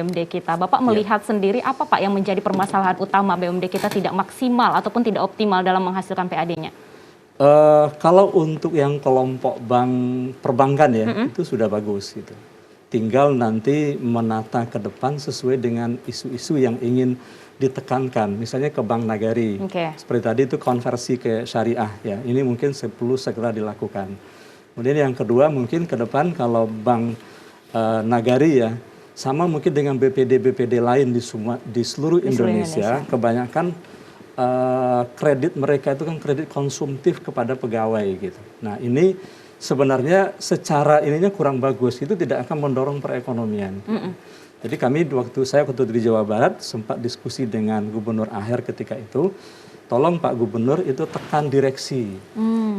BUMD kita. Bapak melihat sendiri apa Pak yang menjadi permasalahan utama BUMD kita tidak maksimal ataupun tidak optimal dalam menghasilkan PAD-nya? Kalau untuk yang kelompok bank perbankan ya, itu sudah bagus gitu. Tinggal nanti menata ke depan sesuai dengan isu-isu yang ingin ditekankan. Misalnya ke Bank Nagari. Seperti tadi itu konversi ke syariah ya. Ini mungkin perlu segera dilakukan. Kemudian yang kedua mungkin ke depan kalau Bank Nagari ya, sama mungkin dengan BPD-BPD lain di seluruh Indonesia, kebanyakan kredit mereka itu kan kredit konsumtif kepada pegawai gitu. Nah ini sebenarnya secara ininya kurang bagus, itu tidak akan mendorong perekonomian. Jadi kami waktu di Jawa Barat sempat diskusi dengan Gubernur Aher ketika itu, tolong Pak Gubernur itu tekan direksi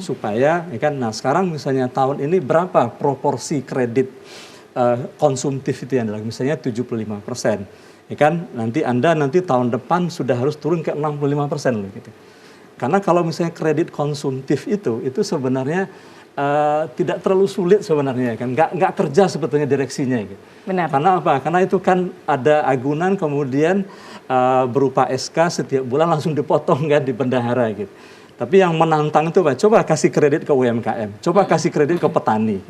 supaya, ya kan, nah sekarang misalnya tahun ini berapa proporsi kredit konsumtif itu yang adalah misalnya 75%, ya kan, nanti tahun depan sudah harus turun ke 65% loh gitu. Karena kalau misalnya kredit konsumtif itu sebenarnya tidak terlalu sulit sebenarnya kan, nggak kerja sebetulnya direksinya gitu. Benar. Karena apa? Karena itu kan ada agunan kemudian berupa SK setiap bulan langsung dipotong kan di bendahara gitu. Tapi yang menantang itu Pak, coba kasih kredit ke UMKM, coba kasih kredit ke petani.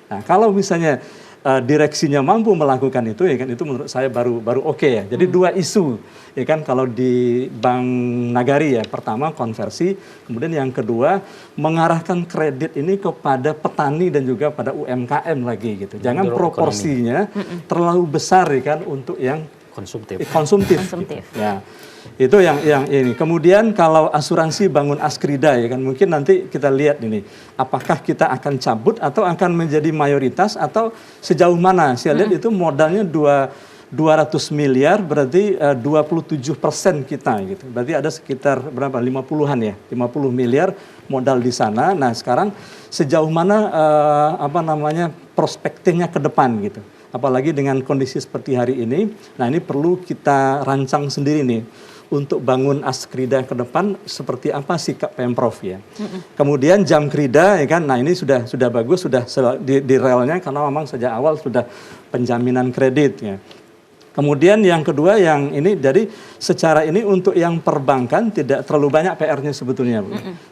Nah kalau misalnya direksinya mampu melakukan itu ya kan, itu menurut saya baru oke ya. Jadi dua isu ya kan kalau di Bank Nagari ya, pertama konversi, kemudian yang kedua mengarahkan kredit ini kepada petani dan juga pada UMKM lagi gitu. Jangan proporsinya terlalu besar ya kan untuk yang konsumtif. Gitu. Ya. Itu yang ini. Kemudian kalau asuransi bangun Askrida ya kan, mungkin nanti kita lihat ini apakah kita akan cabut atau akan menjadi mayoritas atau sejauh mana. Saya lihat itu modalnya 200 miliar berarti 27% kita gitu. Berarti ada sekitar berapa? 50-an ya. 50 miliar modal di sana. Nah, sekarang sejauh mana prospektifnya ke depan gitu. Apalagi dengan kondisi seperti hari ini. Nah, ini perlu kita rancang sendiri nih untuk bangun Askrida ke depan seperti apa sikap Pemprov ya. Kemudian Jamkrida ya kan. Nah, ini sudah bagus, sudah di relnya karena memang sejak awal sudah penjaminan kredit ya. Kemudian yang kedua yang ini jadi secara ini untuk yang perbankan tidak terlalu banyak PR-nya sebetulnya.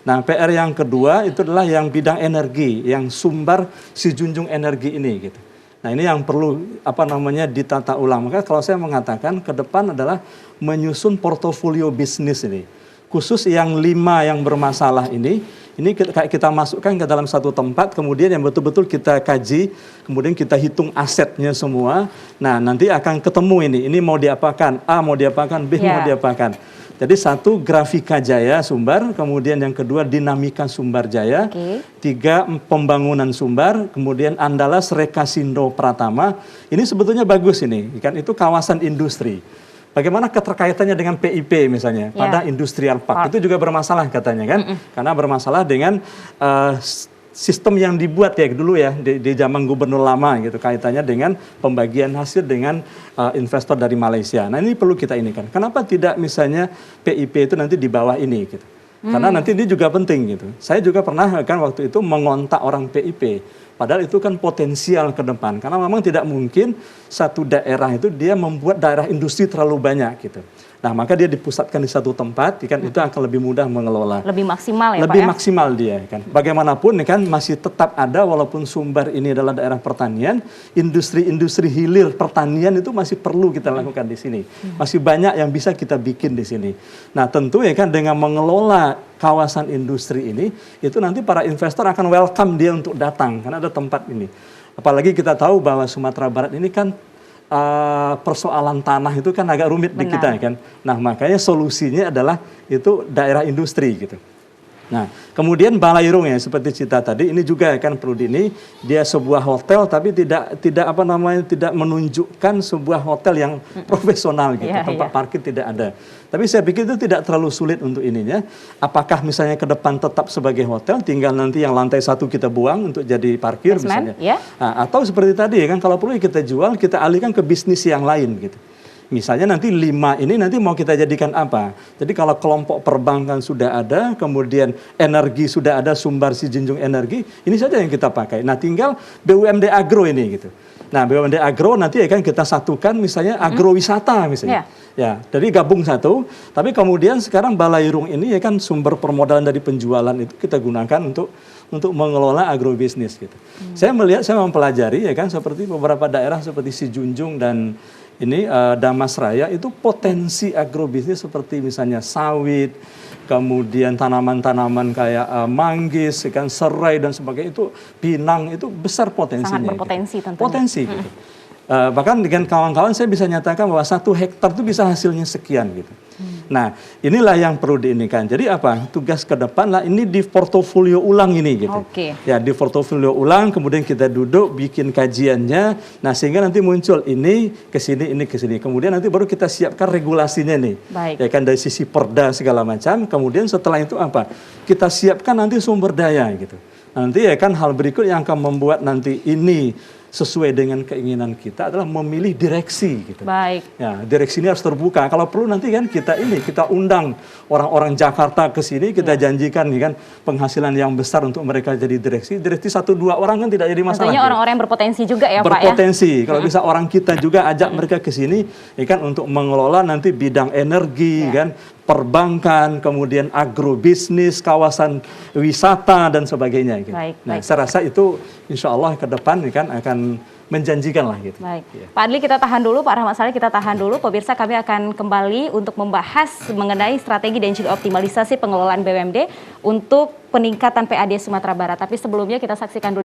Nah, PR yang kedua itu adalah yang bidang energi, yang sumber si junjung energi ini gitu. Nah, ini yang perlu ditata ulang. Maka kalau saya mengatakan ke depan adalah menyusun portofolio bisnis ini. Khusus yang 5 yang bermasalah ini kita masukkan ke dalam satu tempat, kemudian yang betul-betul kita kaji, kemudian kita hitung asetnya semua. Nah, nanti akan ketemu ini mau diapakan, A mau diapakan, B mau diapakan. Jadi satu Grafika Jaya Sumbar, kemudian yang kedua Dinamika Sumbar Jaya, 3 Pembangunan Sumbar, kemudian Andalas Rekasindo Pratama. Ini sebetulnya bagus ini, kan itu kawasan industri. Bagaimana keterkaitannya dengan PIP misalnya pada Industrial Park itu juga bermasalah katanya kan, karena bermasalah dengan sistem yang dibuat ya dulu ya di zaman gubernur lama gitu, kaitannya dengan pembagian hasil dengan investor dari Malaysia. Nah, ini perlu kita ini kan. Kenapa tidak misalnya PIP itu nanti di bawah ini gitu? Karena nanti ini juga penting gitu. Saya juga pernah kan waktu itu mengontak orang PIP. Padahal itu kan potensial ke depan. Karena memang tidak mungkin satu daerah itu dia membuat daerah industri terlalu banyak gitu. Nah, maka dia dipusatkan di satu tempat, kan itu akan lebih mudah mengelola. Lebih maksimal ya Pak ya? Lebih maksimal dia kan. Bagaimanapun kan masih tetap ada walaupun Sumbar ini adalah daerah pertanian, industri-industri hilir pertanian itu masih perlu kita lakukan di sini. Masih banyak yang bisa kita bikin di sini. Nah, tentu ya kan dengan mengelola kawasan industri ini, itu nanti para investor akan welcome dia untuk datang karena ada tempat ini. Apalagi kita tahu bahwa Sumatera Barat ini kan persoalan tanah itu kan agak rumit di kita kan. Nah, makanya solusinya adalah itu daerah industri gitu. Nah, kemudian Balairung ya seperti Cita tadi ini juga kan perlu dia sebuah hotel tapi tidak menunjukkan sebuah hotel yang profesional gitu. Tempat parkir tidak ada. Tapi saya pikir itu tidak terlalu sulit untuk ininya. Apakah misalnya ke depan tetap sebagai hotel, tinggal nanti yang lantai 1 kita buang untuk jadi parkir misalnya. Nah, atau seperti tadi ya kan, kalau perlu kita jual, kita alihkan ke bisnis yang lain gitu. Misalnya nanti 5 ini nanti mau kita jadikan apa? Jadi kalau kelompok perbankan sudah ada, kemudian energi sudah ada, sumber si junjung energi, ini saja yang kita pakai. Nah, tinggal BUMD Agro ini gitu. Nah, BUMD Agro nanti akan kita satukan misalnya agrowisata misalnya. Ya, jadi gabung satu. Tapi kemudian sekarang Balairung ini ya kan sumber permodalan dari penjualan itu kita gunakan untuk mengelola agrobisnis gitu. Saya mempelajari ya kan seperti beberapa daerah seperti Sijunjung dan ini Damas Raya itu potensi agrobisnis seperti misalnya sawit, kemudian tanaman-tanaman kayak manggis, kan serai dan sebagainya itu pinang itu besar potensinya. Sangat berpotensi gitu. tentunya. Potensi gitu. Bahkan dengan kawan-kawan saya bisa nyatakan bahwa 1 hektar itu bisa hasilnya sekian gitu. Nah, inilah yang perlu diinikan. Jadi apa? Tugas ke depan lah ini di portofolio ulang ini gitu. Ya, di portofolio ulang kemudian kita duduk bikin kajiannya. Nah, sehingga nanti muncul ini ke sini, ini ke sini. Kemudian nanti baru kita siapkan regulasinya nih. Ya kan dari sisi perda segala macam. Kemudian setelah itu apa? Kita siapkan nanti sumber daya gitu. Nanti ya kan hal berikut yang akan membuat nanti ini sesuai dengan keinginan kita adalah memilih direksi gitu. Ya, direksi ini harus terbuka. Kalau perlu nanti kan kita undang orang-orang Jakarta ke sini, kita janjikan nih kan penghasilan yang besar untuk mereka jadi direksi. Direksi 1-2 orang kan tidak jadi masalah. Tentunya orang-orang yang berpotensi juga ya, Pak ya. Berpotensi. Kalau bisa orang kita juga ajak mereka ke sini ya kan untuk mengelola nanti bidang energi kan, perbankan, kemudian agrobisnis, kawasan wisata dan sebagainya. Gitu. Nah, saya rasa itu insya Allah ke depan kan akan menjanjikan lah gitu. Pak Adli kita tahan dulu, Pak Rahmat Saleh kita tahan dulu. Pemirsa kami akan kembali untuk membahas mengenai strategi dan juga optimalisasi pengelolaan BUMD untuk peningkatan PAD Sumatera Barat. Tapi sebelumnya kita saksikan dulu